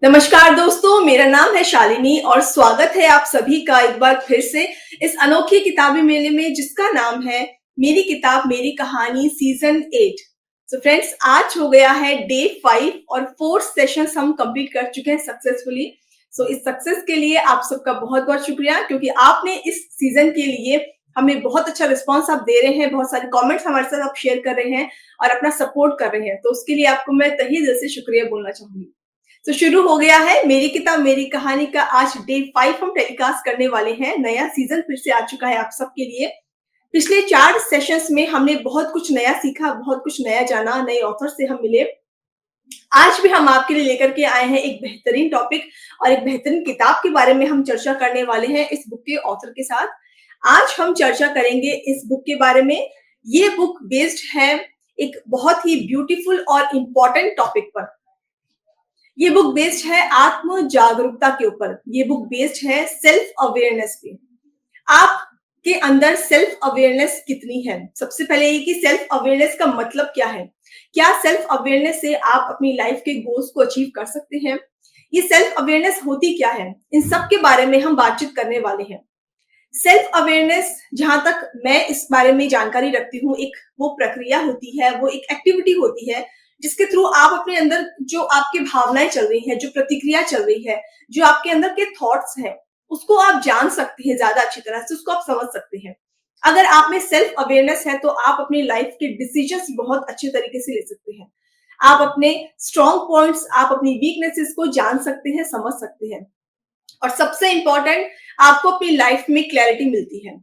नमस्कार दोस्तों, मेरा नाम है शालिनी और स्वागत है आप सभी का एक बार फिर से इस अनोखे किताबी मेले में जिसका नाम है मेरी किताब मेरी कहानी सीजन 8। सो फ्रेंड्स, आज हो गया है डे 5 और 4 सेशंस हम कंप्लीट कर चुके हैं सक्सेसफुली। सो इस सक्सेस के लिए आप सबका बहुत बहुत शुक्रिया, क्योंकि आपने इस सीजन के लिए हमें बहुत अच्छा रिस्पॉन्स आप दे रहे हैं, बहुत सारे कमेंट्स हमारे साथ आप शेयर कर रहे हैं और अपना सपोर्ट कर रहे हैं। तो उसके लिए आपको मैं तहे दिल से शुक्रिया बोलना चाहूंगी। तो शुरू हो गया है मेरी किताब मेरी कहानी का। आज डे 5 हम टेलीकास्ट करने वाले हैं। नया सीजन फिर से आ चुका है आप सबके लिए। पिछले 4 सेशंस में हमने बहुत कुछ नया सीखा, बहुत कुछ नया जाना, नए ऑथर से हम मिले। आज भी हम आपके लिए लेकर के आए हैं एक बेहतरीन टॉपिक और एक बेहतरीन किताब के बारे में हम चर्चा करने वाले हैं इस बुक के ऑथर के साथ। आज हम चर्चा करेंगे इस बुक के बारे में। ये बुक बेस्ड है एक बहुत ही ब्यूटीफुल और इंपॉर्टेंट टॉपिक पर। ये बुक बेस्ड है आत्म जागरूकता के ऊपर। ये बुक बेस्ड है सेल्फ अवेयरनेस पे। आपके अंदर सेल्फ अवेयरनेस कितनी है? सबसे पहले ये कि सेल्फ अवेयरनेस का मतलब क्या है? क्या सेल्फ अवेयरनेस से आप अपनी लाइफ के गोल्स को अचीव कर सकते हैं? ये सेल्फ अवेयरनेस होती क्या है? इन सब के बारे में हम बातचीत करने वाले हैं। सेल्फ अवेयरनेस, जहां तक मैं इस बारे में जानकारी रखती हूँ, एक वो प्रक्रिया होती है, वो एक एक्टिविटी होती है जिसके थ्रू आप अपने अंदर जो आपकी भावनाएं चल रही है, जो प्रतिक्रिया चल रही है, जो आपके अंदर के थॉट्स हैं, उसको आप जान सकते हैं ज्यादा अच्छी तरह से, उसको आप समझ सकते हैं। अगर आप में सेल्फ अवेयरनेस है तो आप अपनी लाइफ के डिसीजंस बहुत अच्छे तरीके से ले सकते हैं। आप अपने स्ट्रॉन्ग पॉइंट्स, आप अपनी वीकनेसेस को जान सकते हैं, समझ सकते हैं। और सबसे इंपॉर्टेंट, आपको अपनी लाइफ में क्लैरिटी मिलती है।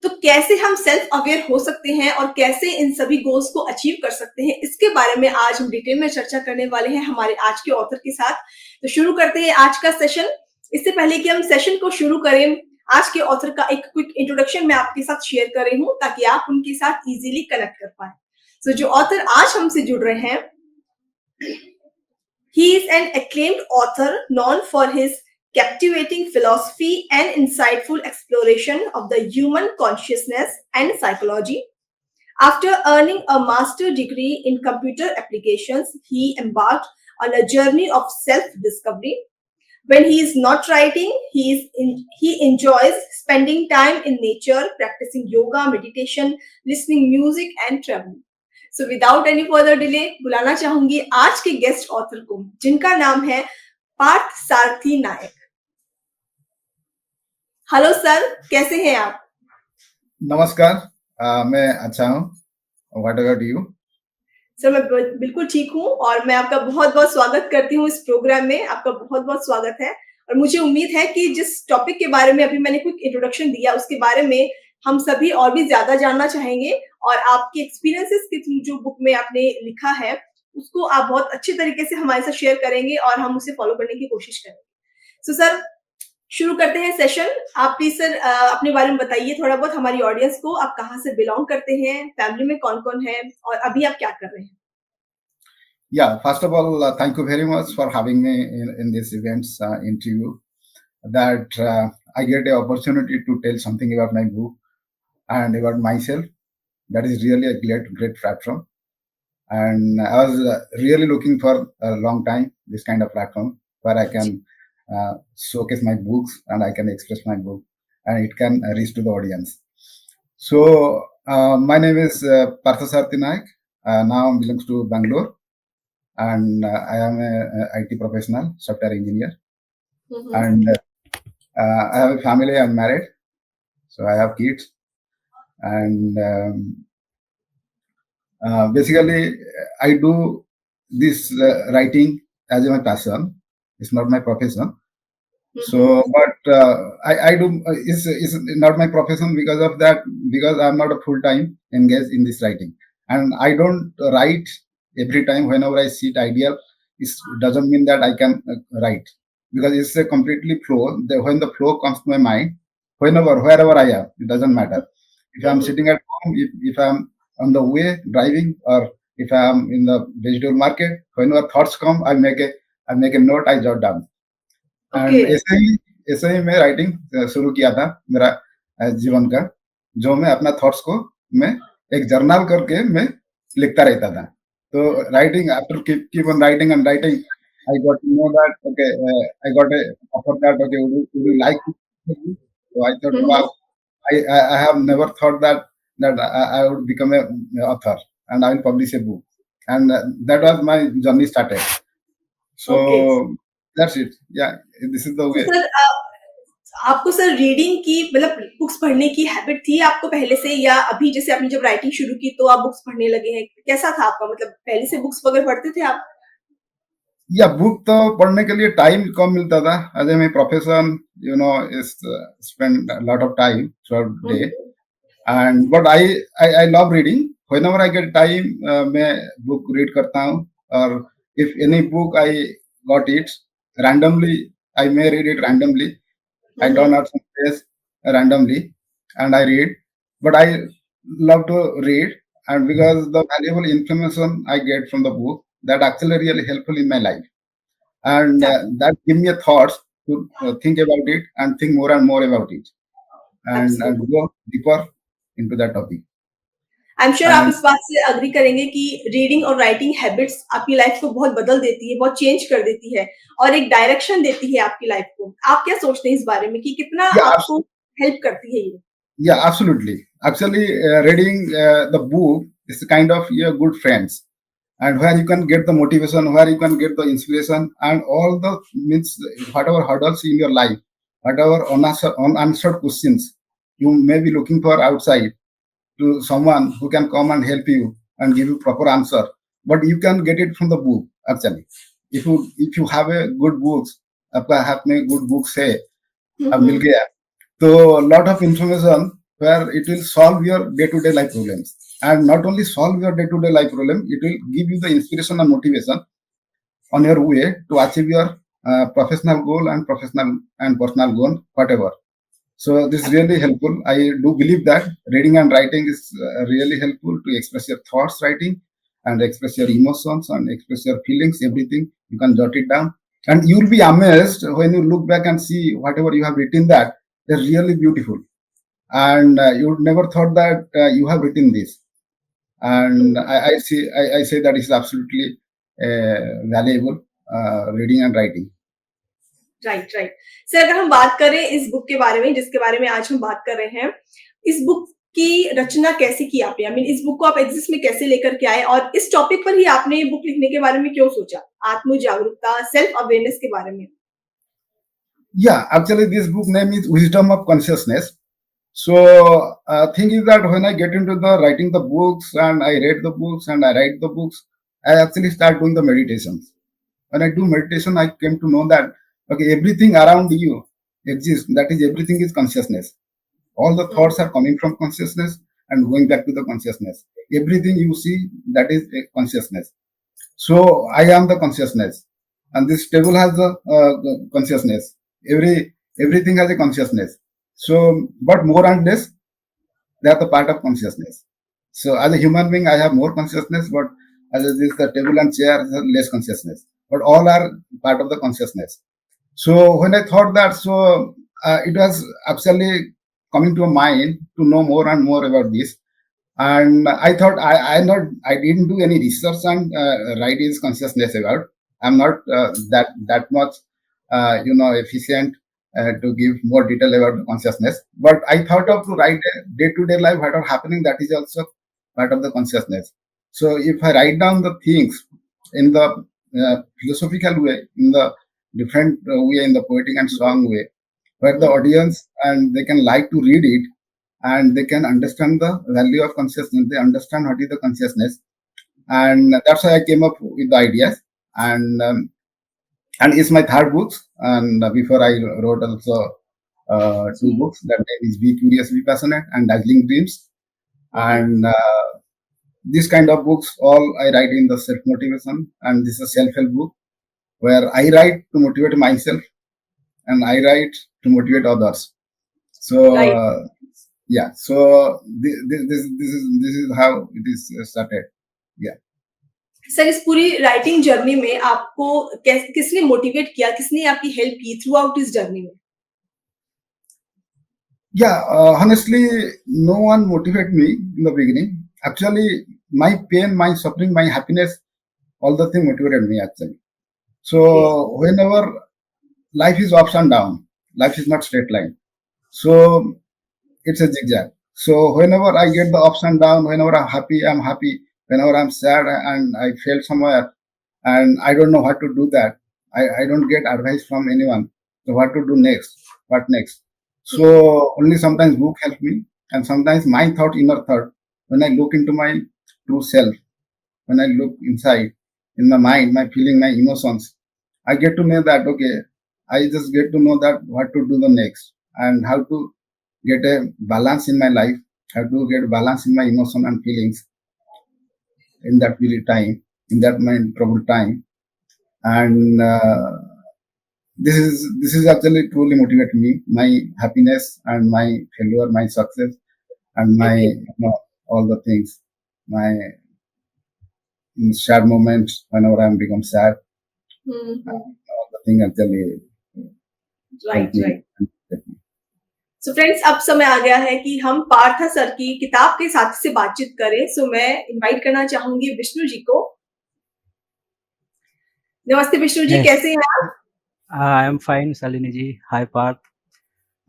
तो कैसे हम सेल्फ अवेयर हो सकते हैं और कैसे इन सभी गोल्स को अचीव कर सकते हैं, इसके बारे में आज हम डिटेल में चर्चा करने वाले हैं हमारे आज के ऑथर के साथ। तो शुरू करते हैं आज का सेशन। इससे पहले कि हम सेशन को शुरू करें, आज के ऑथर का एक क्विक इंट्रोडक्शन मैं आपके साथ शेयर कर रही हूँ ताकि आप उनके साथ इजीली कनेक्ट कर पाए। तो जो ऑथर आज हमसे जुड़ रहे हैं, he is an acclaimed author known for his captivating philosophy and insightful exploration of the human consciousness and psychology. After earning a master's degree in computer applications, he embarked on a journey of self-discovery. When he is not writing, he enjoys spending time in nature, practicing yoga, meditation, listening music, and traveling. So without any further delay, बुलाना चाहूंगी आज के guest author को, जिनका नाम है पार्थ सारथी नायक। Hello sir, कैसे हैं आप? नमस्कार, मैं अच्छा हूँ। What about you? सर, मैं बिल्कुल ठीक हूँ और मैं आपका बहुत बहुत स्वागत करती हूँ इस प्रोग्राम में। आपका बहुत बहुत स्वागत है और मुझे उम्मीद है कि जिस टॉपिक के बारे में अभी मैंने क्विक इंट्रोडक्शन दिया, उसके बारे में हम सभी और भी ज्यादा जानना चाहेंगे और आपके एक्सपीरियंसेस के थ्रू जो बुक में आपने लिखा है उसको आप बहुत अच्छे तरीके से हमारे साथ शेयर करेंगे और हम उसे फॉलो करने की कोशिश करेंगे। सो सर, शुरू करते हैं सेशन। आप प्लीज सर अपने बारे में बताइए थोड़ा बहुत हमारी ऑडियंस को। आप कहाँ से बिलोंग करते हैं, फैमिली में कौन कौन है और अभी आप क्या कर रहे हैं? Yeah, first of all, thank you very much for having me in this event's interview. That I get an opportunity to tell something about my book and about myself. That is really a great platform. And I was really looking for a long time this kind of platform where I can showcase my books and I can express my book and it can reach to the audience. So my name is Parthasarathi Nayak. Now I belongs to Bangalore. And I am a IT professional, software engineer. And I have a family. I'm married, so I have kids. And basically, I do this writing as my passion. It's not my profession. So, but I do. It's not my profession because of that. Because I'm not a full time engaged in this writing, and I don't write every time. Whenever I see it ideal, it doesn't mean that I can write because it's a completely flow. When the flow comes to my mind, wherever I am, it doesn't matter. If I'm sitting at home, if I'm on the way driving, or if I'm in the vegetable market, whenever thoughts come, I make a note. I jot down. And ऐसे ही मैं writing शुरू किया था मेरा जीवन का, जो मैं अपना थॉट्स को मैं एक जर्नल करके मैं लिखता रहता था। तो writing after keep on writing and writing, I got to know that, okay, I got a offer that, okay, would you like to do this? So I thought, wow, I have never thought that I would become a author and I will publish a book. And that was my journey started. Okay. So that's it. Yeah, this is the तो way. Sir आपको sir reading की मतलब books पढ़ने की habit थी आपको पहले से, या अभी जैसे आपने जब राइटिंग शुरू की तो आप बुक्स पढ़ने लगे हैं? कैसा था आपका, मतलब पहले से बुक्स वगैरह पढ़ते थे आप? या बुक तो पढ़ने के लिए टाइम कम मिलता था as a my profession, is spend lot of time through day, and but I love reading whenever I get time. मैं बुक रीड करता हूँ, और if any book I got it randomly, I may read it randomly, I don't have some place randomly and I read, but I love to read, and because the valuable information I get from the book that actually really helpful in my life, and that give me a thoughts to think about it and think more and more about it, and absolutely. go deeper into that topic. I am sure आप And इस बात से agree करेंगे कि reading और writing habits आपकी life को बहुत बदल देती है, बहुत चेंज कर देती है और एक डायरेक्शन देती है आपकी लाइफ को। आप क्या सोचते हैं इस बारे में कि कितना yeah, आपको हेल्प करती है ये? yeah, absolutely. Actually, reading the book is kind of your good friends, and where you can get the motivation, where you can get the inspiration, and all the means whatever hurdles in your life, whatever unanswered questions you may be looking for outside, to someone who can come and help you and give you proper answer. But you can get it from the book actually. If you have a good books, आपका हाथ में good books है, अब मिल गया, so lot of information where it will solve your day-to-day life problems, and not only solve your day-to-day life problem, it will give you the inspiration and motivation on your way to achieve your professional goal and professional and personal goal, whatever. So this is really helpful. I do believe that reading and writing is really helpful to express your thoughts, writing, and express your emotions and express your feelings, everything. You can jot it down. And you'll be amazed when you look back and see whatever you have written that is really beautiful. And you would never thought that you have written this. And I say that is absolutely valuable, reading and writing. Right, right. Sir अगर हम बात करें इस book के बारे में जिसके बारे में आज हम बात कर रहे हैं, इस बुक की रचना कैसे की आपने? आई मीन इस बुक को आप एग्जिस्ट में कैसे लेकर के आए और इस टॉपिक पर ही आपने बुक लिखने के बारे में क्यों सोचा? आत्म जागरूकता, सेल्फ अवेयरनेस के बारे में। Yeah, actually, this book name is Wisdom of Consciousness. So, thing is that when I get into the writing the books and I read the books and I write the books, I actually start doing the meditations. When I do meditation, I came to know that okay, everything around you exists. That is, everything is consciousness. All the thoughts are coming from consciousness and going back to the consciousness. Everything you see, that is a consciousness. So I am the consciousness, and this table has the consciousness. Everything has a consciousness. So, but more and less, they are the part of consciousness. So, as a human being, I have more consciousness, but as a, this the table and chair has less consciousness. But all are part of the consciousness. So, when I thought that, so it was actually coming to a mind to know more and more about this. And I thought I didn't do any research on right is consciousness about. I'm not that much efficient to give more detail about the consciousness. But I thought of to write a day-to-day life what are happening, that is also part of the consciousness. So if I write down the things in the philosophical way, in the different way, in the poetic and song way, where the audience and they can like to read it, and they can understand the value of consciousness, they understand what is the consciousness, and that's why I came up with the ideas. And it's my third book, and before I wrote also two books. That name is Be Curious, Be Passionate, and Dazzling Dreams. And this kind of books all I write in the self motivation, and this is a self-help book where I write to motivate myself and I write to motivate others. So right. yeah, so this is how it is started. Yeah. Sir इस पूरी writing journey में आपको किसने motivate किया, किसने आपकी help की through out इस जर्नी में? Yeah, honestly, no one motivated me in the beginning. Actually, my pain, my suffering, my happiness, all the thing motivated me actually. So whenever life is ups and down, life is not straight line. So it's a zigzag. So whenever I get the ups and down, whenever I'm happy, I'm happy. Whenever I'm sad and I fail somewhere and I don't know what to do that, I don't get advice from anyone. So what to do next? What next? So only sometimes book help me, and sometimes my thought, inner thought, when I look into my true self, when I look inside in my mind, my feeling, my emotions, I get to know that okay, I just get to know that what to do the next and how to get a balance in my life, how to get balance in my emotion and feelings in that period time, in that mind troubled time. And this is actually truly motivated me, my happiness and my failure, my success, and my all the things, my sad moments whenever I'm become sad, all the thing actually help right me. Right so friends, अब समय आ गया है कि हम Partha sir की किताब के साथ से बातचीत करें। सो मैं इनवाइट करना चाहूंगी विष्णु जी को। नमस्ते विष्णु जी, Yes, कैसे हैं आप? I am fine, Shalini ji. Hi, Parth.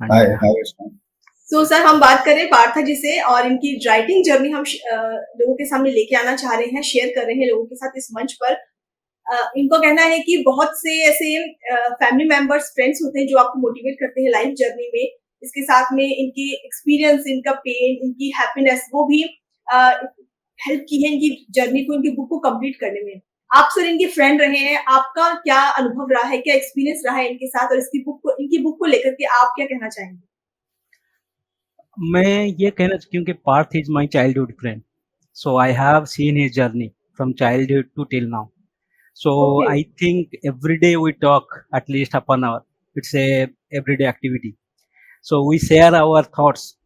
And Hi, hi, Vishnu. So sir, हम बात करें पार्था जी से और इनकी राइटिंग जर्नी हम लोगों के सामने लेके आना चाह रहे हैं, शेयर कर रहे हैं लोगों के साथ इस मंच पर। इनको कहना है कि बहुत से ऐसे फैमिली मेंबर्स, फ्रेंड्स होते हैं जो आपको मोटिवेट करते हैं लाइफ जर्नी में। इसके साथ में इनकी एक्सपीरियंस, इनका पेन, इनकी हैप्पीनेस, वो भी हेल्प की है इनकी जर्नी को, इनकी बुक को कंप्लीट करने में। आप सर इनके फ्रेंड रहे हैं, आपका क्या अनुभव रहा है, क्या एक्सपीरियंस रहा है इनके साथ, और इनकी बुक को लेकर के आप क्या कहना चाहेंगे? मैं ये कहना क्योंकि Parth is my childhood friend, so I have seen his journey from childhood to till now. So Okay. I think every day we talk at least half an hour. It's a everyday activity. So we share our thoughts.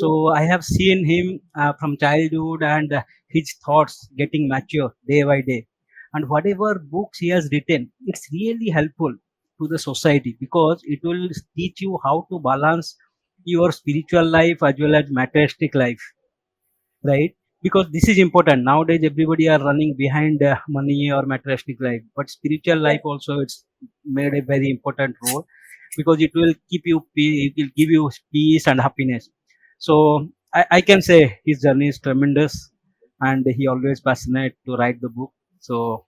So I have seen him from childhood and his thoughts getting mature day by day. And whatever books he has written, it's really helpful to the society because it will teach you how to balance your spiritual life as well as materialistic life, right? Because this is important nowadays. Everybody are running behind money or materialistic life, but spiritual life also it's made a very important role because it will keep you it will give you peace and happiness. So I can say his journey is tremendous, and he always passionate to write the book. So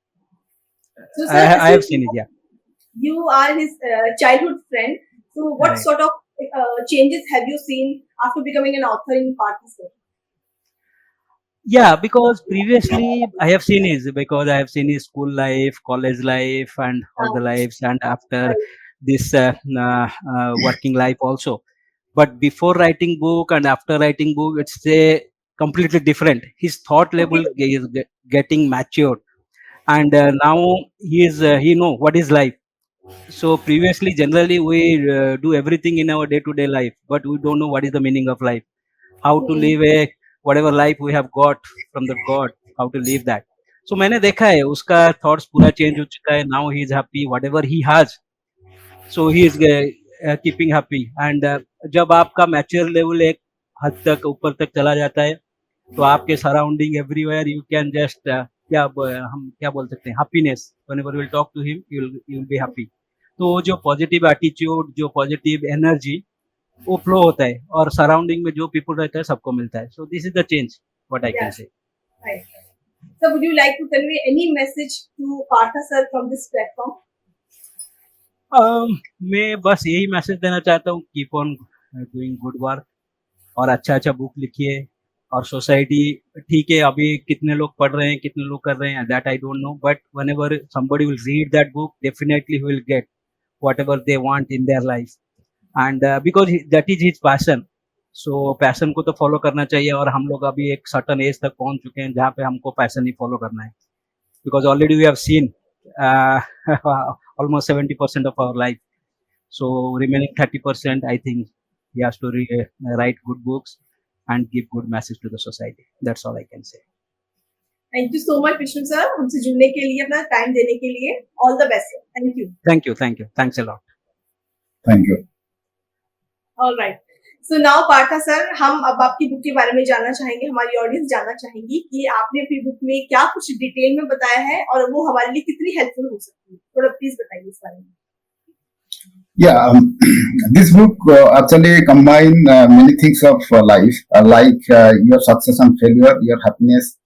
So sir, I have since seen it. Yeah, you are his childhood friend, so what right. sort of changes have you seen after becoming an author in Partha sir? Yeah, because previously I have seen his school life, college life, and all the lives, and after this working life also. But before writing book and after writing book, it's a completely different. His thought level Okay. is getting matured, and now he know what is life. So previously, generally we do everything in our day-to-day life, but we don't know what is the meaning of life, how to live a whatever life we have got from the God, how to live that. So मैंने देखा है उसका thoughts पूरा change हो चुका है. Now he is happy whatever he has, so he is keeping happy. And जब आपका mature level एक हद तक ऊपर तक चला जाता है, तो आपके surrounding everywhere you can just हम क्या बोल सकते हैं, happiness. Whenever you will talk to him you will be happy. तो जो पॉजिटिव एटीट्यूड, जो पॉजिटिव एनर्जी, वो फ्लो होता है और सराउंडिंग में जो पीपल रहता है सबको मिलता है. So this is the change what I can Yeah. से. Right. So would you like to convey any message to Partha sir from this platform? मैं बस यही मैसेज देना चाहता हूँ, keep on doing good work और अच्छा अच्छा बुक लिखिए. और सोसाइटी, ठीक है अभी कितने लोग पढ़ रहे हैं, कितने लोग कर रहे हैं, that I don't know, but whenever somebody will read that book, definitely he will get whatever they want in their life. And because that is his passion, so passion को तो फॉलो करना चाहिए. और हम लोग अभी एक सर्टन एज तक पहुंच चुके हैं जहाँ पे हमको पैशन ही फॉलो करना है, because already we have seen uh, almost 70% of our life. So remaining 30%, I think he has to write good books and give good message to the society. That's all I can say. Thank you so much Vishnu sir, हमसे जुड़ने के लिए, अपना time देने के लिए. All the best. Thank you. Thank you. Thanks a lot. Thank you. All right. So now Partha sir, हम अब आपकी बुक के बारे में जानना चाहेंगे, हमारी ऑडियंस जानना चाहेंगी कि आपने अपनी बुक में क्या कुछ डिटेल में बताया है और वो हमारे लिए कितनी हेल्पफुल हो सकती है. थोड़ा प्लीज बताइए इस बारे में. Yeah, this book actually combine many things of life, like your success and failure, your happiness,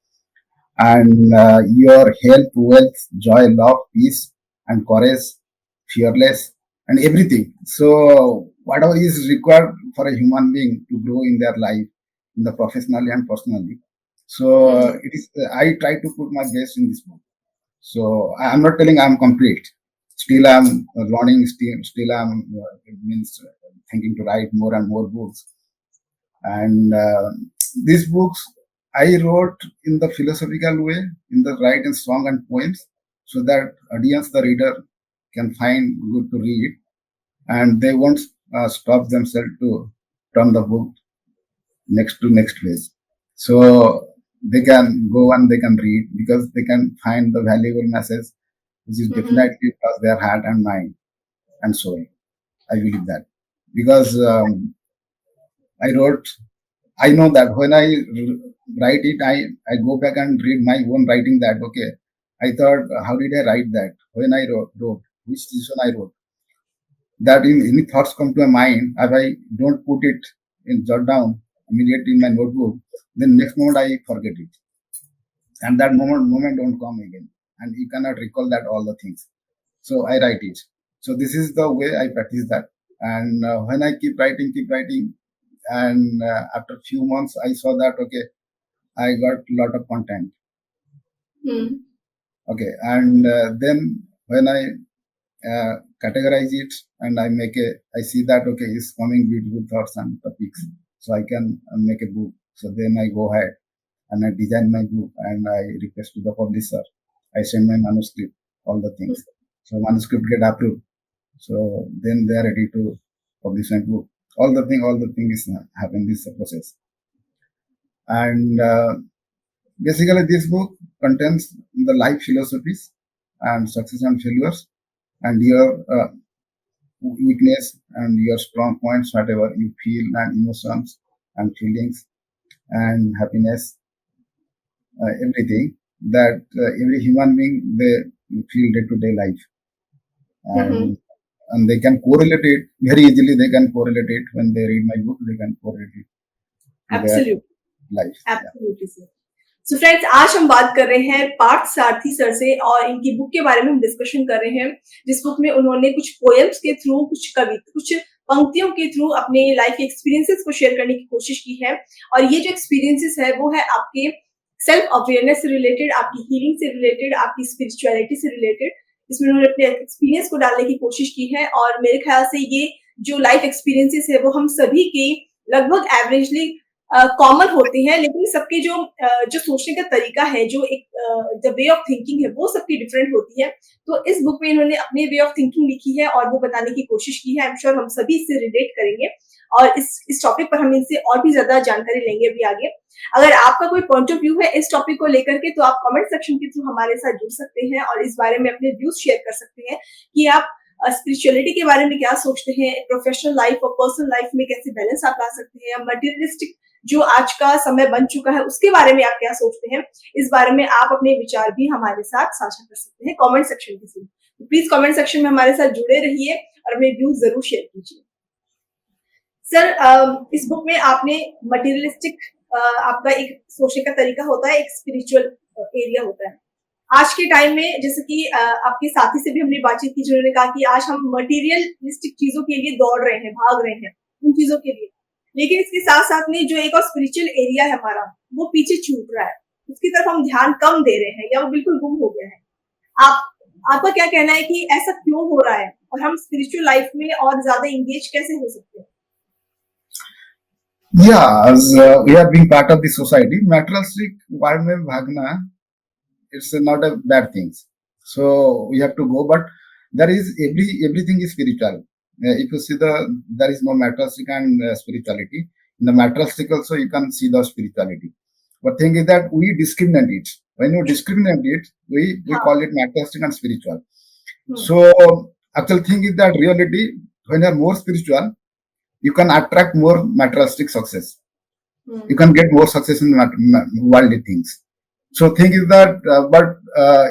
and your health, wealth, joy, love, peace, and courage, fearless, and everything. So whatever is required for a human being to grow in their life, in the professionally and personally. So it is. I try to put my best in this book. So I'm not telling I'm complete. Still I'm learning. Still I'm means thinking to write more and more books. And these books I wrote in the philosophical way, in the write and song and poems, so that audience, the reader, can find good to read, and they won't stop themselves to turn the book next to next page. So they can go and they can read because they can find the valuable message, which is definitely across their heart and mind and soul. I believe that because I wrote. I know that when I write it, I go back and read my own writing. That okay, I thought, how did I write that? When I wrote which decision I wrote. That in any thoughts come to my mind, if I don't put it in jot down immediately in my notebook, then next moment I forget it, and that moment don't come again, and you cannot recall that all the things. So I write it. So this is the way I practice that. And when I keep writing, and after few months I saw that okay, I got lot of content. Okay, and then when I categorize it and I see that okay, it's coming beautiful thoughts and topics, so I can make a book. So then I go ahead and I design my book and I request to the publisher. I send my manuscript, all the things. So manuscript get approved. So then they are ready to publish my book. All the thing is happen this process. And basically this book contains the life philosophies and success and failures and your weakness and your strong points, whatever you feel and emotions and feelings and happiness, everything that every human being they feel day-to-day life, and they can correlate it very easily. They can correlate it when they read my book. They can correlate it to their life. Absolutely, sir. So friends, आज हम बात कर रहे हैं पार्थ सारथी sir से और इनकी book के बारे में हम डिस्कशन कर रहे हैं, जिस बुक में उन्होंने कुछ पोएम्स के थ्रू, कुछ पंक्तियों के थ्रू अपने लाइफ के एक्सपीरियंसेस को शेयर करने की कोशिश की है। और ये जो एक्सपीरियंसेस है वो है आपके सेल्फ अवेयरनेस से रिलेटेड, आपकी हीलिंग से रिलेटेड, आपकी स्पिरिचुअलिटी से रिलेटेड। इसमें उन्होंने अपने एक्सपीरियंस को डालने की कोशिश की है और मेरे ख्याल से ये जो लाइफ एक्सपीरियंसेस है वो हम सभी के लगभग एवरेजली कॉमन होती हैं, लेकिन सबके जो सोचने का तरीका है, जो एक वे ऑफ थिंकिंग है, वो सबकी डिफरेंट होती है। तो इस बुक में इन्होंने अपनी वे ऑफ थिंकिंग लिखी है और वो बताने की कोशिश की है। आई एम श्योर हम सभी इससे रिलेट करेंगे और इस टॉपिक पर हम इनसे और भी ज्यादा जानकारी लेंगे अभी आगे। अगर आपका कोई पॉइंट ऑफ व्यू है इस टॉपिक को लेकर के, तो आप कमेंट सेक्शन के थ्रू हमारे साथ जुड़ सकते हैं और इस बारे में अपने व्यूज शेयर कर सकते हैं कि आप स्पिरिचुअलिटी के बारे में क्या सोचते हैं, प्रोफेशनल लाइफ और पर्सनल लाइफ में कैसे बैलेंस आप ला सकते हैं, मटेरियलिस्टिक जो आज का समय बन चुका है उसके बारे में आप क्या सोचते हैं। इस बारे में आप अपने विचार भी हमारे साथ साझा कर सकते हैं कमेंट सेक्शन के थ्रू। तो प्लीज कमेंट सेक्शन में हमारे साथ जुड़े रहिए और अपने व्यूज जरूर शेयर कीजिए। सर, इस बुक में आपने मटेरियलिस्टिक, आपका एक सोचने का तरीका होता है, एक स्पिरिचुअल एरिया होता है। आज के टाइम में जैसे कि आपके साथी से भी हमने बातचीत की जिन्होंने कहा कि आज हम मटेरियलिस्टिक चीजों के लिए दौड़ रहे हैं, भाग रहे हैं उन चीजों के लिए, लेकिन इसके साथ साथ में जो एक और स्पिरिचुअल एरिया है हमारा, वो पीछे छूट रहा है, उसकी तरफ हम ध्यान कम दे रहे हैं या वो बिल्कुल गुम हो गया है। आपका क्या कहना है कि ऐसा क्यों हो रहा है और हम स्पिरिचुअल लाइफ में और ज्यादा इंगेज कैसे हो सकते हैं? Yeah, as we are being part of the society, materialistic world में भागना, it's not a bad thing. So we have to go, but there is everything is spiritual. If you see there is no materialistic and spirituality. In the materialistic also you can see the spirituality. But thing is that we discriminate it. When you discriminate it, we call it materialistic and spiritual. So actual thing is that reality, when you are more spiritual, you can attract more materialistic success. You can get more success in worldly things. So thing is that, but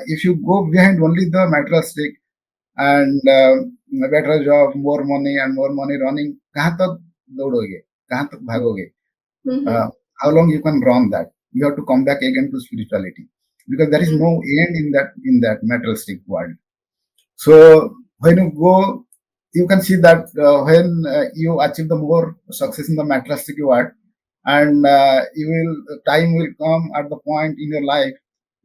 if you go behind only the materialistic, and better job, more money and more money running. कहाँ तक दौड़ोगे, कहाँ तक भागोगे? How long you can run that? You have to come back again to spirituality, because there is no end in that materialistic world. So when you go, you can see that when you achieve the more success in the materialistic world, and time will come at the point in your life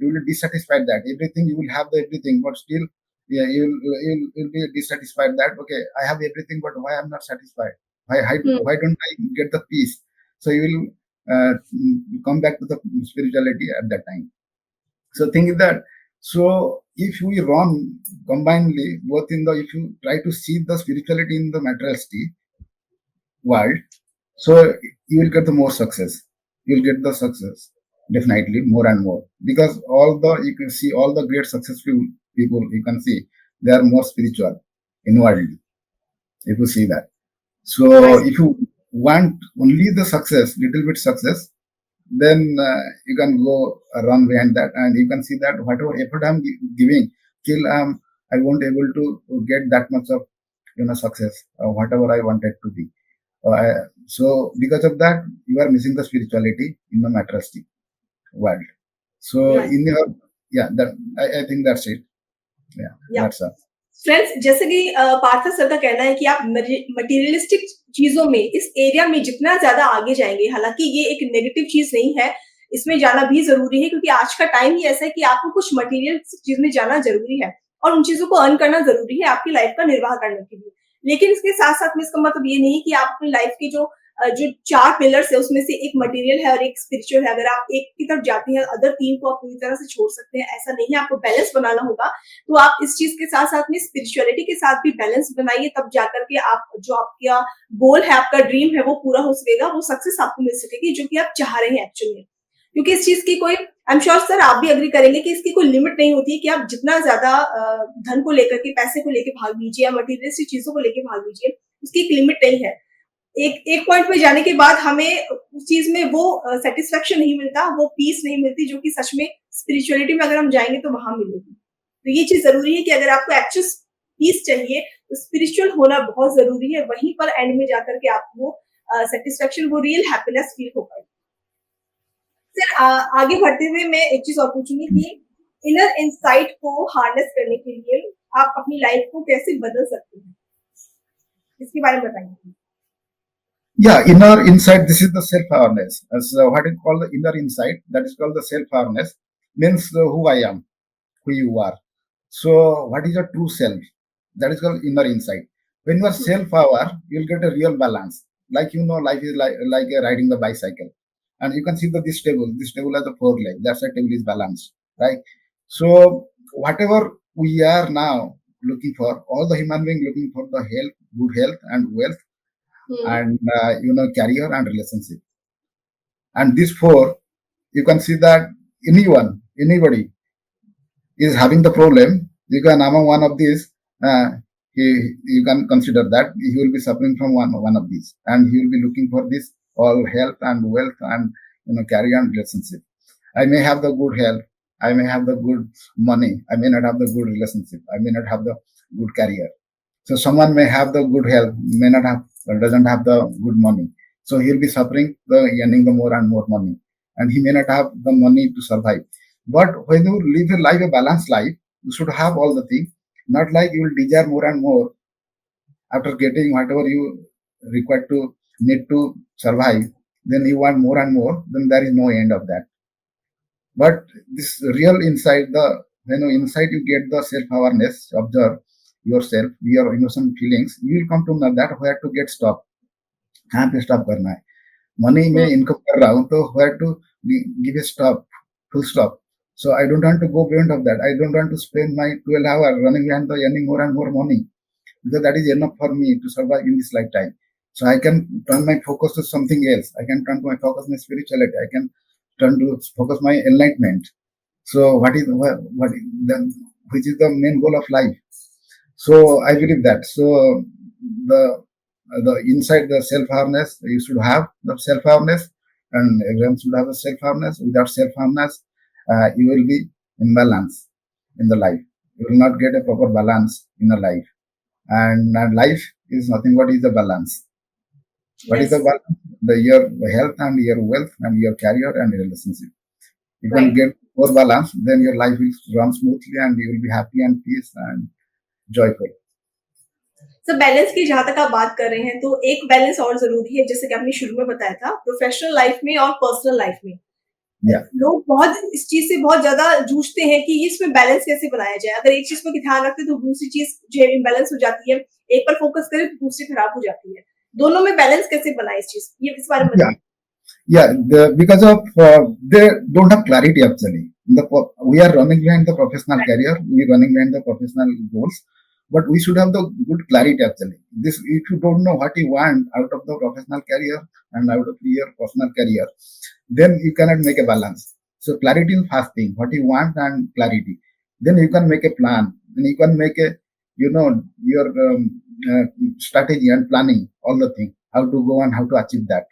you will be dissatisfied that everything you will have the everything, but still, yeah, you'll be dissatisfied that okay, I have everything, but why I'm not satisfied? Why don't I get the peace? So you will come back to the spirituality at that time. So think that. So if we run combinedly, both in the, if you try to see the spirituality in the materialistic world, so you will get the more success. You'll get the success definitely more and more, because all the, you can see all the great successful people, you can see they are more spiritual inwardly. If you see that, so if you want only the success, little bit success, then you can go run behind that, and you can see that whatever effort I'm giving, still I won't able to get that much of success whatever I wanted to be. So because of that, you are missing the spirituality in the materialistic world. So in your, yeah, that I think that's it. Yeah. That's all. Friends, जैसे कि Partha sir का कहना है कि आप materialistic चीजों में, इस एरिया में जितना ज्यादा आगे जाएंगे, हालांकि ये एक नेगेटिव चीज नहीं है, इसमें जाना भी जरूरी है, क्योंकि आज का टाइम ही ऐसा है कि आपको कुछ मटेरियल चीज में जाना जरूरी है और उन चीजों को अर्न करना जरूरी है आपकी लाइफ का निर्वाह करने के लिए। लेकिन इसके साथ साथ में इसका मतलब ये नहीं कि आप अपनी लाइफ की जो 4 पिलर्स है उसमें से एक मटेरियल है और एक स्पिरिचुअल है, अगर आप एक की तरफ जाते हैं अदर 3 को आप पूरी तरह से छोड़ सकते हैं, ऐसा नहीं है। आपको बैलेंस बनाना होगा, तो आप इस चीज के साथ साथ में स्पिरिचुअलिटी के साथ भी बैलेंस बनाइए, तब जाकर के आप जो आपका गोल है, आपका ड्रीम है, वो पूरा हो सकेगा, वो सक्सेस आपको मिल सकेगी जो कि आप चाह रहे हैं एक्चुअली। क्योंकि इस चीज की कोई, आई एम श्योर सर आप भी एग्री करेंगे कि इसकी कोई लिमिट नहीं होती कि आप जितना ज्यादा धन को लेकर के, पैसे को लेकर भाग लीजिए या मटेरियलिस्टिक चीजों को लेकर भाग लीजिए, उसकी एक लिमिट नहीं है। एक पॉइंट पे जाने के बाद हमें उस चीज में वो सेटिस्फेक्शन नहीं मिलता, वो पीस नहीं मिलती जो कि सच में स्पिरिचुअलिटी में अगर हम जाएंगे तो वहां मिलेगी। तो ये चीज जरूरी है कि अगर आपको एक्चुअल पीस चाहिए तो स्पिरिचुअल होना बहुत जरूरी है, वहीं पर एंड में जाकर के आपको वो सेटिस्फेक्शन, वो रियल हैप्पीनेस फील हो पाएगी। सर आगे बढ़ते हुए मैं एक चीज और पूछूंगी कि इनर इंसाइट को हार्नेस करने के लिए आप अपनी लाइफ को कैसे बदल सकते हैं, इसके बारे में बताइए। Yeah, inner insight, this is the self-awareness. As what is called the inner insight, that is called the self-awareness, means who I am, who you are. So what is your true self? That is called inner insight. When you are self-aware, you'll get a real balance. Like life is like riding the bicycle. And you can see that this table has a 4 legs. That's why table is balanced, right? So whatever we are now looking for, all the human being looking for the health, good health and wealth, and career and relationship, and these 4, you can see that anybody is having the problem. You can among one of these, you can consider that he will be suffering from one of these, and he will be looking for this all health and wealth and career and relationship. I may have the good health, I may have the good money, I may not have the good relationship, I may not have the good career. So someone may have the good health, may not have, or doesn't have the good money. So he'll be suffering earning the more and more money, and he may not have the money to survive. But when you live a life, a balanced life, you should have all the things. Not like you will desire more and more after getting whatever you require to need to survive. Then you want more and more. Then there is no end of that. But this real insight, inside you get the self-awareness, observe yourself, your innocent feelings, you will come to know that where to get stop, कहाँ पे stop करना है। Money में income कर रहा हूँ तो where to give a stop, full stop. So I don't want to go beyond of that. I don't want to spend my 12 hours running behind the earning more and more money, because that is enough for me to survive in this lifetime. So I can turn my focus to something else. I can turn my focus my spirituality. I can turn to focus my enlightenment. So which is the main goal of life. So I believe that. So the inside the self-awareness, you should have the self-awareness, and everyone should have a self-awareness. Without self-awareness, you will be in balance in the life. you will not get a proper balance in a life. And life is nothing but is the balance. What is the Yes, balance? Your health and your wealth and your career and your relationship. You can right. get more balance, then your life will run smoothly and you will be happy and peace and joyful. Sir balance की जहाँ तक आप बात कर रहे हैं तो एक बैलेंस और ज़रूरी है जैसे कि आपने शुरू में बताया था प्रोफेशनल लाइफ में और पर्सनल लाइफ में। Yeah. लोग बहुत इस चीज़ से बहुत ज़्यादा जूझते हैं कि इसमें बैलेंस कैसे बनाया जाए? अगर एक चीज़ को ध्यान रखते तो दूसरी चीज़ जो है इम्बैलेंस हो जाती है, एक पर फोकस करें तो दूसरी खराब हो जाती है। दोनों में बैलेंस कैसे बनाएँ इस चीज़ इस बारे में Yeah. बताइए? Yeah, because of they don't have clarity actually. We are running behind the professional career, we are running behind the professional goals, but we should have the good clarity actually. This, if you don't know what you want out of the professional career and out of your personal career, then you cannot make a balance. So clarity is first thing, what you want and clarity. Then you can make a plan. Then you can make a, your strategy and planning, all the thing, how to go and how to achieve that,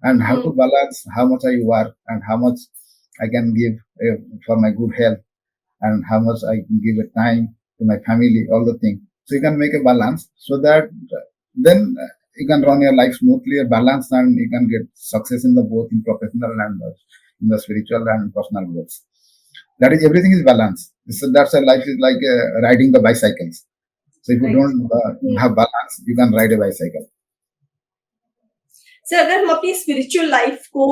and how to hmm, balance how much I work and how much I can give for my good health, and how much I can give a time to my family, all the things. So you can make a balance so that then you can run your life smoothly, a balance, and you can get success in the both in professional and in the spiritual and personal goals. That is, everything is balance. So that's a life is like riding the bicycles. So if you right. don't hmm. have balance, you can ride a bicycle. Sir अगर हम अपनी spiritual life को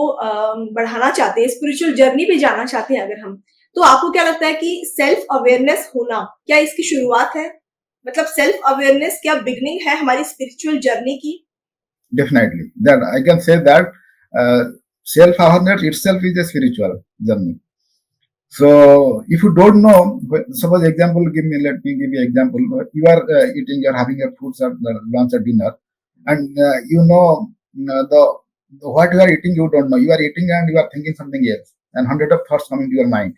बढ़ाना चाहते हैं, spiritual journey पे जाना चाहते हैं अगर हम, तो आपको क्या लगता है कि सेल्फ अवेयरनेस होना, क्या इसकी शुरुआत है? मतलब सेल्फ अवेयरनेस क्या बिगिनिंग है हमारी स्पिरिचुअल जर्नी की? Definitely. That I can say that self-awareness itself is a spiritual journey. So if you don't know, suppose example, let me give you example. You are eating, you are having your foods at lunch or dinner, and the what you are eating, you don't know. You are eating and you are thinking something else, and hundred of thoughts come into your mind,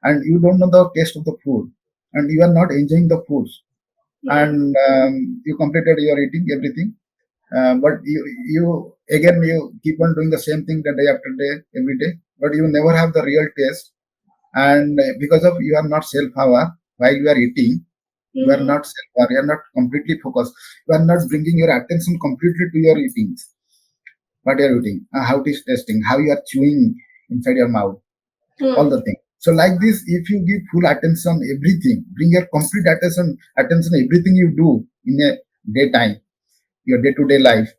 and you don't know the taste of the food, and you are not enjoying the foods, hmm, and you completed your eating everything, but you again you keep on doing the same thing the day after day every day, but you never have the real taste, and because of you are not self-aware while you are eating, you hmm, are hmm, not self-aware, you are not completely focused, you are not bringing your attention completely to your eatings, what you are eating, how it is tasting, how you are chewing inside your mouth, all hmm, the things. So like this, if you give full attention everything, bring your complete attention everything you do in a daytime, your day-to-day life,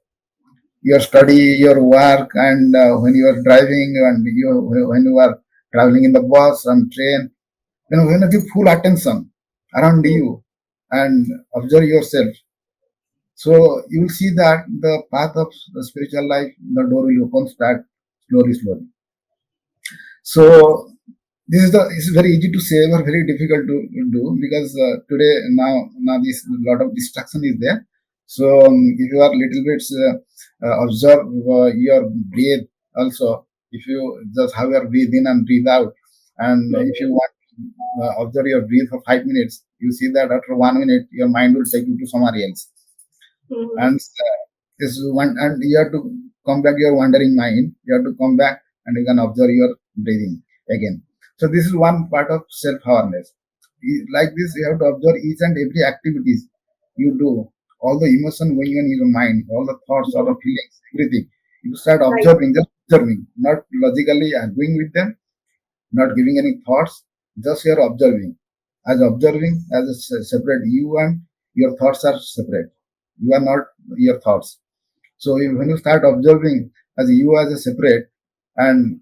your study, your work, and when you are driving, and when you are traveling in the bus and train, when you give full attention around hmm, you and observe yourself, so you will see that the path of the spiritual life, the door will open, start slowly, slowly. So this is it's very easy to say or very difficult to do, because today now this lot of distraction is there. So if you are little bit observe your breath also, if you just have your breathe in and breathe out, and hmm, if you want observe your breathe for 5 minutes, you see that after 1 minute your mind will take you to somewhere else, hmm, hmm, and is one, and you have to come back your wandering mind, you have to come back and you can observe your breathing again. So this is one part of self-awareness. Like this, you have to observe each and every activities you do, all the emotion going on in your mind, all the thoughts, all the hmm, feelings, everything. You start right, observing, just observing, not logically arguing with them, not giving any thoughts, just you're observing. As observing as a separate, you and your thoughts are separate. You are not your thoughts. So when you start observing as you as a separate, and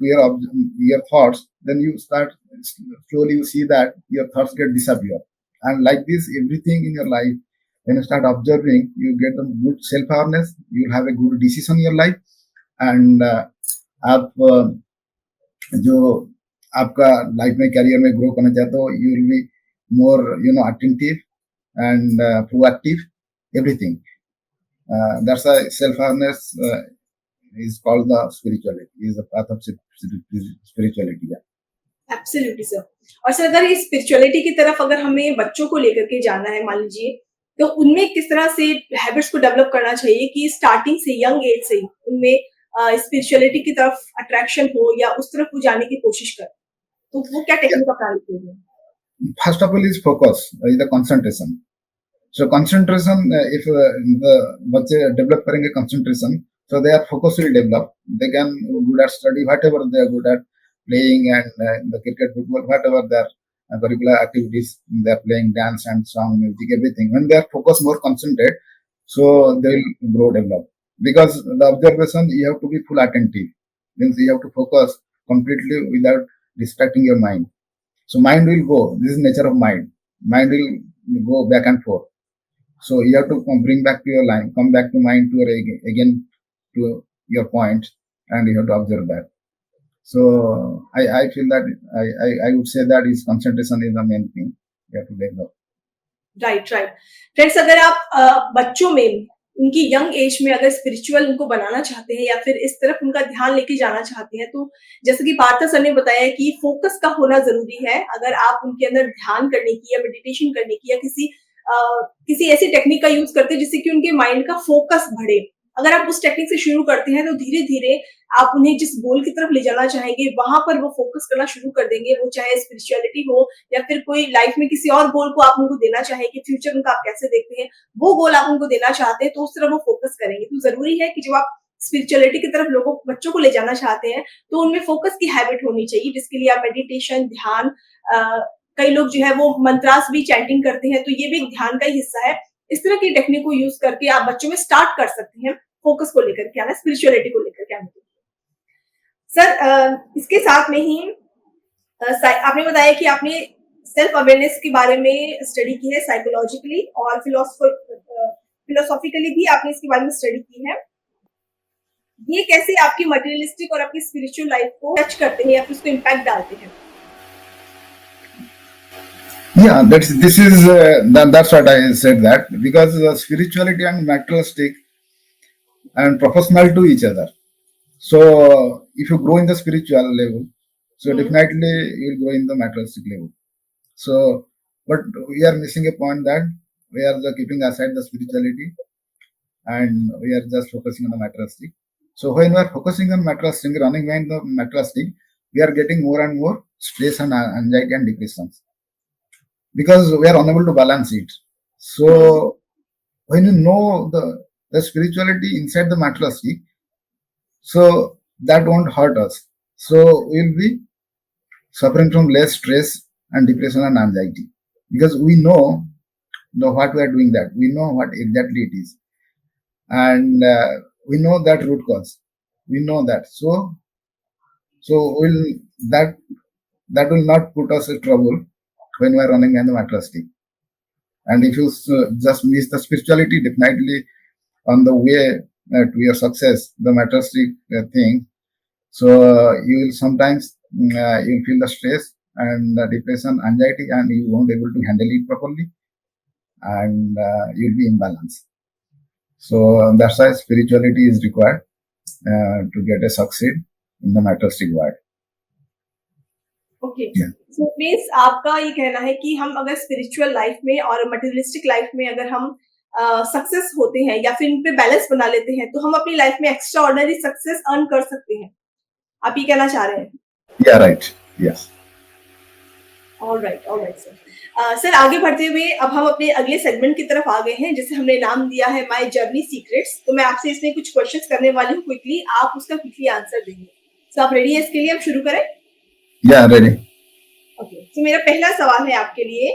your thoughts, then you start slowly, you see that your thoughts get disappear, and like this everything in your life, when you start observing, you get a good self awareness, you'll have a good decision in your life, and आप जो आपका life में career में grow करना चाहते हो, you will be more attentive and proactive, everything. That's why self-awareness is called the spirituality, is the path of spirituality. Yeah. Absolutely sir. और sir अगर इस स्पिरिचुअलिटी की तरफ अगर हमें बच्चों को लेकर के जाना है मान लीजिए, तो उनमें किस तरह से हैबिट्स को डेवलप करना चाहिए कि स्टार्टिंग से यंग एज से ही उनमें स्पिरिचुअलिटी की तरफ अट्रैक्शन हो या उस तरफ वो जाने की कोशिश करें? तो वो क्या टेक्निक अपनानी चाहिए? first of all is focus, is the concentration. So concentration, if the बच्चे develop करेंगे concentration, so their focus will develop. They can good at study, whatever they are good at playing, and the cricket, football, whatever their curricular activities, they are playing dance and song, music, everything. When they are focused, more concentrated, so they will grow, develop. Because the observation, you have to be full attentive. Means you have to focus completely without distracting your mind. So mind will go. This is nature of mind. Mind will go back and forth. So you have to bring back to your line, come back to mind to your again to your point, and you have to observe that. So I feel that I would say that is concentration is the main thing you have to develop. Right right friends, अगर आप बच्चों में उनकी young age में अगर spiritual उनको बनाना चाहते हैं या फिर इस तरफ उनका ध्यान लेके जाना चाहते हैं, तो जैसे कि पार्था सर ने बताया कि फोकस का होना जरूरी है। अगर आप उनके अंदर ध्यान करने की या मेडिटेशन करने की या किसी ऐसी टेक्निक का यूज करते हैं जिससे कि उनके माइंड का फोकस बढ़े, अगर आप उस टेक्निक से शुरू करते हैं तो धीरे धीरे आप उन्हें जिस गोल की तरफ ले जाना चाहेंगे वहां पर वो फोकस करना शुरू कर देंगे। वो चाहे स्पिरिचुअलिटी हो या फिर कोई लाइफ में किसी और गोल को आप उनको देना चाहें कि फ्यूचर उनका आप कैसे देखते हैं, वो गोल आप उनको देना चाहते हैं तो उस तरफ वो फोकस करेंगे। तो जरूरी है कि जब आप स्पिरिचुअलिटी की तरफ बच्चों को ले जाना चाहते हैं तो उनमें फोकस की हैबिट होनी चाहिए, जिसके लिए आप मेडिटेशन, ध्यान, कई लोग जो है वो मंत्रास भी चैंटिंग करते हैं, तो ये भी एक ध्यान का ही हिस्सा है। इस तरह की टेक्निक को यूज करके आप बच्चों में स्टार्ट कर सकते हैं फोकस को लेकर के आना, स्पिरिचुअलिटी को लेकर के आना। सर, इसके साथ में ही आपने बताया कि आपने सेल्फ अवेयरनेस के बारे में स्टडी की है साइकोलॉजिकली और फिलोसॉफिकली भी आपने इसके बारे में स्टडी की है। ये कैसे आपकी मटेरियलिस्टिक और आपकी स्पिरिचुअल लाइफ को टच करते हैं या फिर उसको इम्पैक्ट डालते हैं? Yeah, that's what I said, that because spirituality and materialistic and proportional to each other. So if you grow in the spiritual level, so definitely you will grow in the materialistic level. So, but we are missing a point that we are keeping aside the spirituality and we are just focusing on the materialistic. So when we are focusing on materialistic, running behind the materialistic, we are getting more and more stress and anxiety and depressions because we are unable to balance it. So when you know the spirituality inside the materialistic, so that won't hurt us. So we'll be suffering from less stress and depression and anxiety because we know what we are doing, that we know what exactly it is, and we know that root cause. We know that. So will that will not put us in trouble when we are running behind the materialistic. And if you just miss the spirituality, definitely on the way to your success, the materialistic thing, so you will sometimes you'll feel the stress and depression, anxiety, and you won't be able to handle it properly, and you'll be imbalanced. So that's why spirituality is required to get a succeed in the materialistic world. Okay, so means आपका ये कहना है कि हम अगर spiritual life में और materialistic life में अगर हम सक्सेस होते हैं या फिर इन पे बैलेंस बना लेते हैं तो हम अपनी लाइफ में एक्स्ट्रा ऑर्डिनरी सक्सेस अर्न कर सकते हैं, आप ये कहना चाह रहे हैं? या right, yes. Alright sir. Sir, आगे बढ़ते हुए अब हम अपने अगले सेगमेंट की तरफ आ गए हैं जिसे हमने नाम दिया है माय जर्नी सीक्रेट्स। तो मैं आपसे इसमें कुछ क्वेश्चंस करने वाली हूँ क्विकली, आप उसका क्विकली आंसर देंगे। सो आप रेडी हैं इसके लिए? हम शुरू करें? या रेडी। ओके, तो मेरा पहला सवाल है आपके लिए,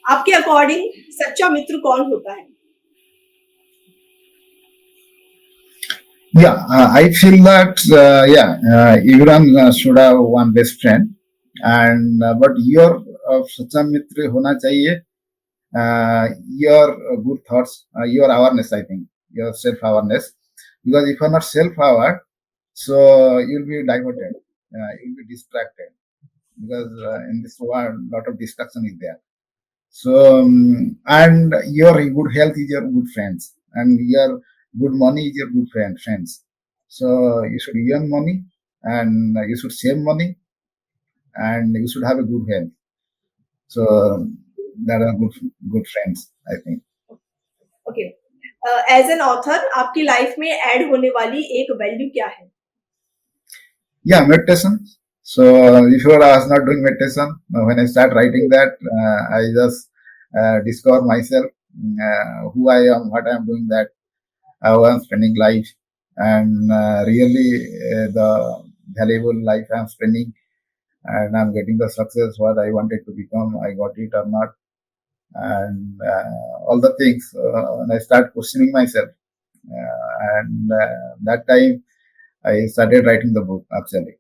आपके अकॉर्डिंग सच्चा मित्र कौन होता है? I feel that everyone should have one best friend, and but your सच्चा मित्र होना चाहिए your good thoughts, your awareness. I think your self awareness, because if you are not self aware, so you'll be diverted, you'll be distracted, because in this world a lot of distraction is there. So and your good health is your good friends, and your good money is your good friends. So you should earn money, and you should save money, and you should have a good health. So that are good friends, I think. Okay, as an author आपकी life में add होने वाली एक value क्या है? Yeah, meditation. So before I was not doing meditation. When I start writing that, I just discover myself, who I am, what I am doing, that how I am spending life, and really the valuable life I am spending, and I'm getting the success what I wanted to become. I got it or not, and all the things. And I start questioning myself, and that time I started writing the book actually.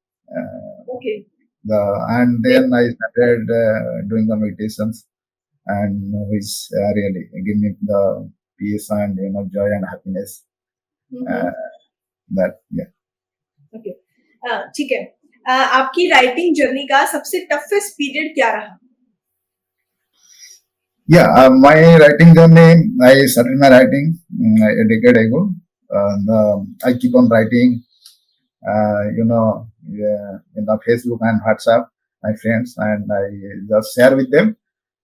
Okay. And then I started doing the meditations, and which really give me the peace and joy and happiness. Uh, that yeah. Okay, ठीक है। आपकी writing journey का सबसे toughest period क्या रहा? Yeah, my writing journey, I started my writing a decade ago. I keep on writing, in the Facebook and WhatsApp, my friends, and I just share with them.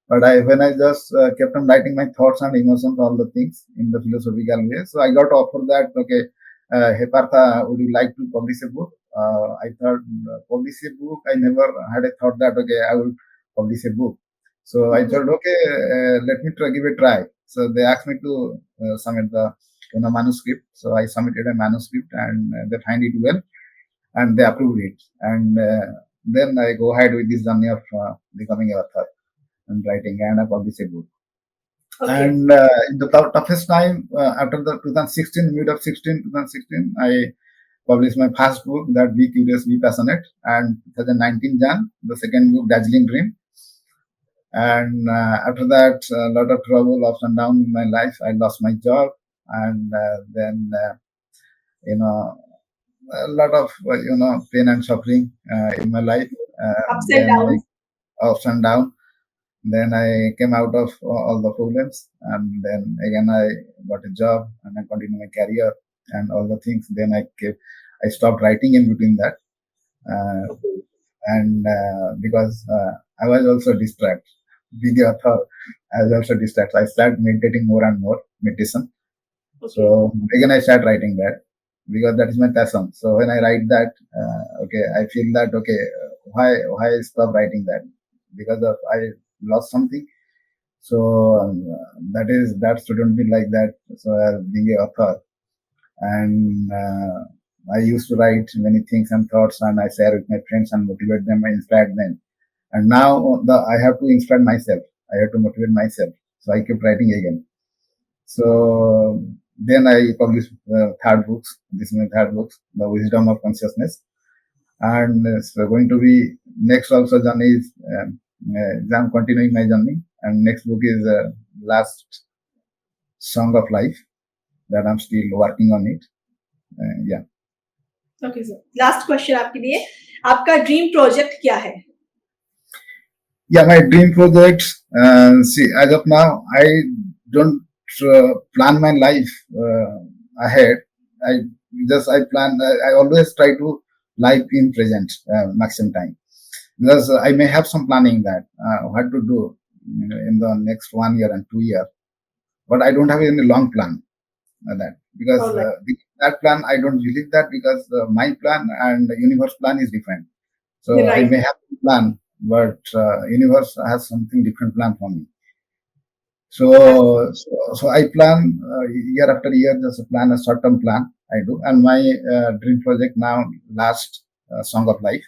But when I just kept on writing my thoughts and emotions, all the things in the philosophical way. So I got offered that, okay, hey Partha, would you like to publish a book? I thought, publish a book. I never had a thought that, okay, I will publish a book. So I thought, okay, let me give a try. So they asked me to submit the manuscript. So I submitted a manuscript, and they find it well, and they approved it. And then I go ahead with this journey of becoming a author and writing, and I publish a book. Okay. And in the toughest time, after the 2016, mid of 2016, I published my first book, that Be Curious, Be Passionate, and 2019 Jan, the second book, Dazzling Dream. And after that, a lot of trouble, ups and downs in my life. I lost my job, and then a lot of pain and suffering in my life. Ups and downs. Ups and downs. Then I came out of all the problems, and then again I got a job, and I continued my career and all the things. Then I stopped writing in between that, and because I was also distracted. Being a author, I was also distracted. I started meditating more and more, meditation. Okay. So again I started writing that, because that is my passion. So when I write that, okay, I feel that, okay, why I stop writing that? Because of I lost something. So that shouldn't be like that. So as being a author, and I used to write many things and thoughts, and I share with my friends and motivate them and inspire them. And now I have to inspire myself. I have to motivate myself. So I keep writing again. So then I published third books. This is my third book, The Wisdom of Consciousness. And it's going to be next also journey is I'm continuing my journey, and next book is Last Song of Life, that I'm still working on it. Yeah. Okay, sir. Last question आपके लिए, आपका dream project क्या है? Yeah, my dream project. See, as of now, I don't plan my life ahead. I plan. I always try to live in present maximum time, because I may have some planning that what to do in the next 1 year and 2 years, but I don't have any long plan that, because that plan I don't believe that, because my plan and the universe plan is different. So I may have a plan, but universe has something different plan for me. So I plan year after year, just plan a short-term plan I do. And my dream project now, Last Song of Life,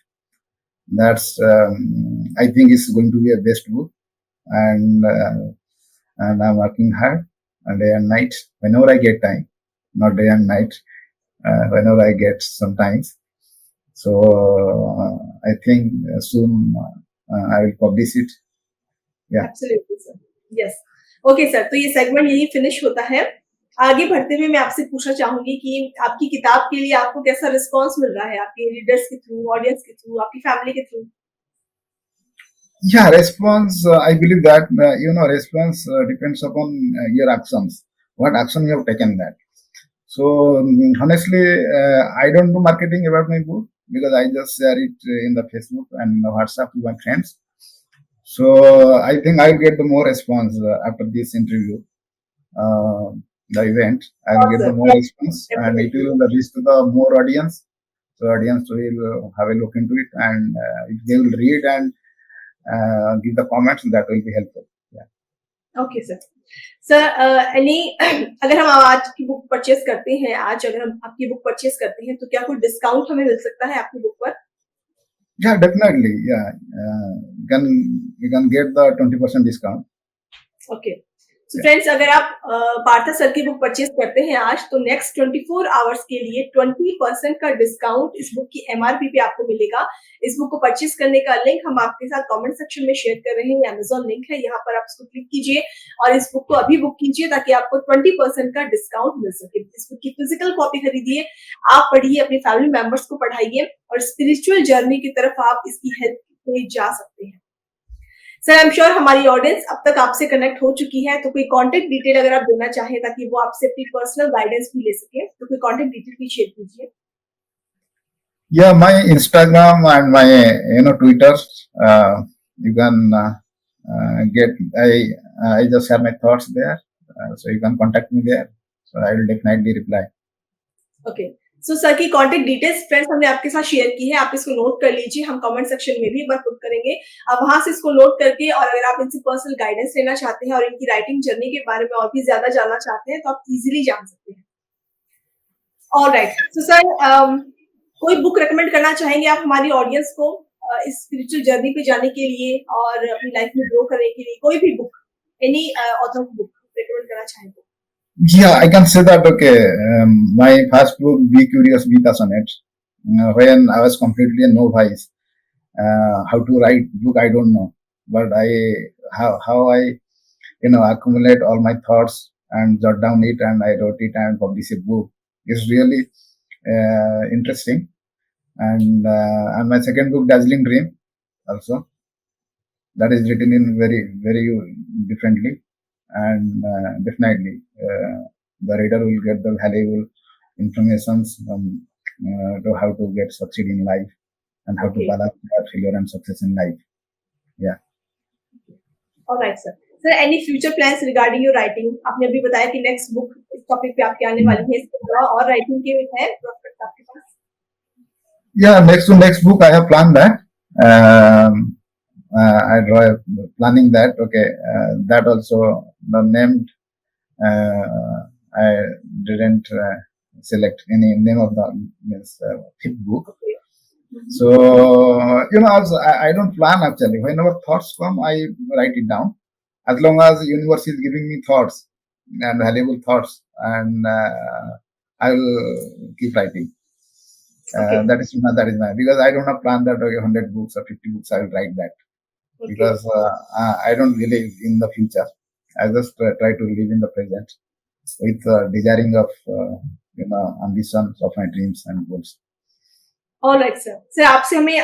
that's I think is going to be a best book, and I'm working hard day and night whenever I get time, not day and night, whenever I get sometimes. So I think soon I will publish it. Yeah. Absolutely, sir. Yes. Okay, sir. तो ये segment यही finish होता है। आगे बढ़ते हुए मैं आपसे पूछना चाहूंगी कि आपकी किताब के लिए आपको कैसा रिस्पांस मिल रहा है, आपके रीडर्स के थ्रू, ऑडियंस के थ्रू, आपकी फैमिली के through? Yeah, response. I believe that response depends upon your actions. What action you have taken that. So honestly, I don't do marketing about my book, because I just share it in the Facebook and WhatsApp to my friends. So I think I'll get the more response after this interview, the event. I'll get the more response, and it will reach to the more audience. So audience will have a look into it, and if they will read and give the comments, that will be helpful. Yeah. Okay sir. Sir any अगर हम आज की book purchase करते हैं, आज अगर हम आपकी बुक परचेज करते हैं तो क्या कोई डिस्काउंट हमें मिल सकता है आपकी बुक पर? Yeah, definitely. Yeah, you can get the 20% discount. Okay. So friends, अगर आप पार्था सर की बुक परचेज करते हैं आज, तो नेक्स्ट 24 आवर्स के लिए 20% का डिस्काउंट इस बुक की एमआरपी पे आपको मिलेगा. इस बुक को परचेज करने का लिंक हम आपके साथ कमेंट सेक्शन में शेयर कर रहे हैं. ये अमेजॉन लिंक है, यहाँ पर आप इसको क्लिक कीजिए और इस बुक को अभी बुक कीजिए ताकि आपको 20% का डिस्काउंट मिल सके. इस बुक की फिजिकल कॉपी खरीदिए, आप पढ़िए, अपनी फैमिली मेंबर्स को पढ़ाइए और स्पिरिचुअल जर्नी की तरफ आप इसकी हेल्प में जा सकते हैं. सर, आई एम श्योर हमारी ऑडियंस अब तक आपसे कनेक्ट हो चुकी है, तो कोई कांटेक्ट डिटेल अगर आप देना चाहें ताकि वो आपसे अपनी पर्सनल गाइडेंस भी ले सके, तो कोई कांटेक्ट डिटेल भी शेयर कीजिए. Yeah, my Instagram and my Twitter, you can get. I just have my thoughts there, so you can contact me there. So I will definitely reply. Okay. So sir की contact details friends हमने आपके साथ share की है, आप इसको note कर लीजिए. हम कमेंट सेक्शन में भी एक बार पुट करेंगे. आप वहां से इसको नोट करके, और अगर आप इनसे पर्सनल गाइडेंस लेना चाहते हैं और इनकी राइटिंग जर्नी के बारे में और भी ज्यादा जानना चाहते हैं, तो आप इजीली जान सकते हैं. ऑलराइट. सो सर, कोई बुक रेकमेंड करना चाहेंगे आप हमारी ऑडियंस को इस स्पिरिचुअल जर्नी पे जाने के लिए और अपनी लाइफ में ग्रो करने के लिए? कोई भी book, any author book recommend करना चाहें तो? Yeah, I can say that. Okay, my first book, Be Curious, Be Passionate, when I was completely a novice, how to write book I don't know, but how I accumulate all my thoughts and jot down it, and I wrote it and published a book. It's really interesting. And my second book, Dazzling Dream, also that is written in very very differently, and definitely the reader will get the valuable information to how to get succeed in life and how to balance failure and success in life. Yeah. All right, sir. Sir, any future plans regarding your writing? आपने अभी बताया कि next book इस topic पे आपके आने वाली है, इसके अलावा और राइटिंग के है प्रोस्पेक्ट आपके पास? Yeah, next book I have planned that. I draw planning that. Okay, that also the named. I didn't select any name of the fifth book. Okay. So also I don't plan actually. Whenever thoughts come, I write it down. As long as the universe is giving me thoughts and valuable thoughts, and I will keep writing. Okay. That is my, because I don't have planned that 100 books or 50 books I will write that. Okay. Because I don't believe in the future. I just try to live in the present with desiring of ambitions of my dreams and goals. Alright sir. Sir, आपसे हमें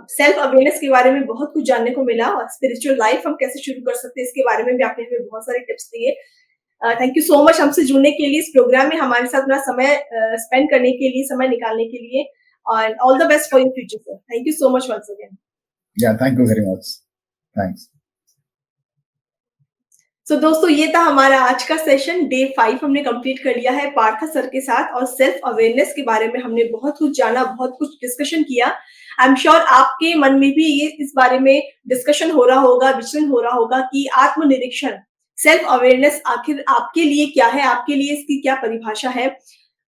self awareness के बारे में बहुत कुछ जानने को मिला और स्पिरिचुअल लाइफ हम कैसे शुरू कर सकते हैं इसके बारे में भी आपने हमें बहुत सारे टिप्स दिए. थैंक यू सो मच हमसे जुड़ने के लिए, इस प्रोग्राम में हमारे साथ अपना समय स्पेंड करने के लिए, समय निकालने के लिए. और all the best for your future sir. Thank you so much once again. Yeah, thank you very much. Thanks. तो दोस्तों, ये था हमारा आज का सेशन. डे 5 हमने कंप्लीट कर लिया है पार्था सर के साथ और सेल्फ अवेयरनेस के बारे में हमने बहुत कुछ जाना, बहुत कुछ डिस्कशन किया. आई एम श्योर आपके मन में भी ये इस बारे में डिस्कशन हो रहा होगा, विचलन हो रहा होगा कि आत्मनिरीक्षण, सेल्फ अवेयरनेस आखिर आपके लिए क्या है, आपके लिए इसकी क्या परिभाषा है.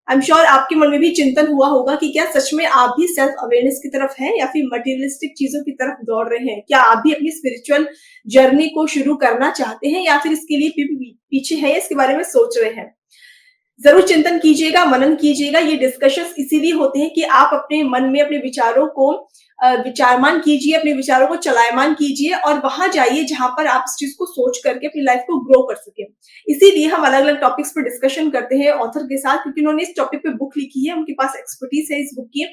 आई एम श्योर आपके मन में भी चिंतन हुआ होगा कि क्या सच में आप भी सेल्फ अवेयरनेस की तरफ हैं या फिर मटेरियलिस्टिक चीजों की तरफ दौड़ रहे हैं. क्या आप भी अपनी स्पिरिचुअल जर्नी को शुरू करना चाहते हैं या फिर इसके लिए पीछे है, इसके बारे में सोच रहे हैं. जरूर चिंतन कीजिएगा, मनन कीजिएगा. ये डिस्कशंस इसीलिए होते हैं कि आप अपने मन में अपने विचारों को विचारमान कीजिए, अपने विचारों को चलायमान कीजिए और वहां जाइए जहां पर आप इस चीज को सोच करके अपनी लाइफ को ग्रो कर सके. इसीलिए हम अलग अलग टॉपिक्स पर डिस्कशन करते हैं ऑथर के साथ, क्योंकि उन्होंने इस टॉपिक पे बुक लिखी है, उनके पास एक्सपर्टीज है इस बुक की,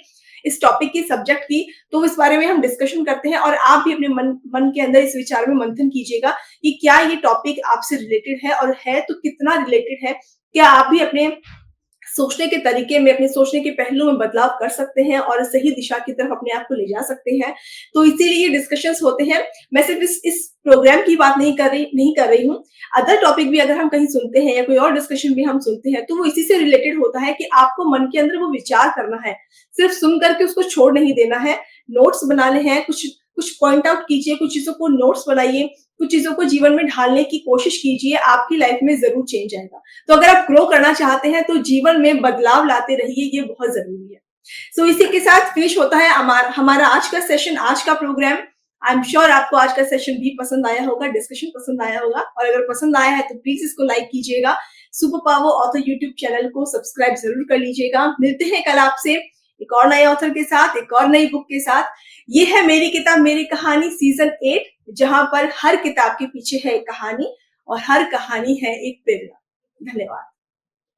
इस टॉपिक की, सब्जेक्ट की. तो इस बारे में हम डिस्कशन करते हैं और आप भी अपने मन के अंदर इस विचार में मंथन कीजिएगा कि क्या ये टॉपिक आपसे रिलेटेड है और है तो कितना रिलेटेड है. क्या आप भी अपने सोचने के तरीके में, अपने सोचने के पहलू में बदलाव कर सकते हैं और सही दिशा की तरफ अपने आप को ले जा सकते हैं। तो इसीलिए ये डिस्कशंस होते हैं। मैं सिर्फ इस प्रोग्राम की बात नहीं कर रही हूँ। अदर टॉपिक भी अगर हम कहीं सुनते हैं या कोई और डिस्कशन भी हम सुनते हैं, तो वो इसी से रिलेटेड होता है कि आपको मन के अंदर वो विचार करना है। सिर्फ सुन करके उसको छोड़ नहीं देना है। नोट्स बनाने हैं, कुछ कुछ पॉइंट आउट कीजिए, कुछ चीज़ों को नोट्स बनाइए, कुछ चीज़ों को जीवन में ढालने की कोशिश कीजिए, आपकी लाइफ में ज़रूर चेंज आएगा। तो अगर आप ग्रो करना चाहते हैं तो जीवन में बदलाव लाते रहिए, ये बहुत जरूरी है। सो इसी के साथ फिनिश होता है हमारा आज का सेशन, आज का प्रोग्राम। आई एम श्योर आपको आज का सेशन भी पसंद आया होगा, डिस्कशन पसंद आया होगा, और अगर पसंद आया है तो प्लीज इसको लाइक कीजिएगा। Super power author YouTube channel को सब्सक्राइब जरूर कर लीजिएगा। मिलते हैं कल आपसे एक और नए ऑथर के साथ, एक और नई बुक के साथ। ये है मेरी किताब मेरी कहानी सीजन 8, जहां पर हर किताब के पीछे है एक कहानी और हर कहानी है एक प्रेरणा। धन्यवाद।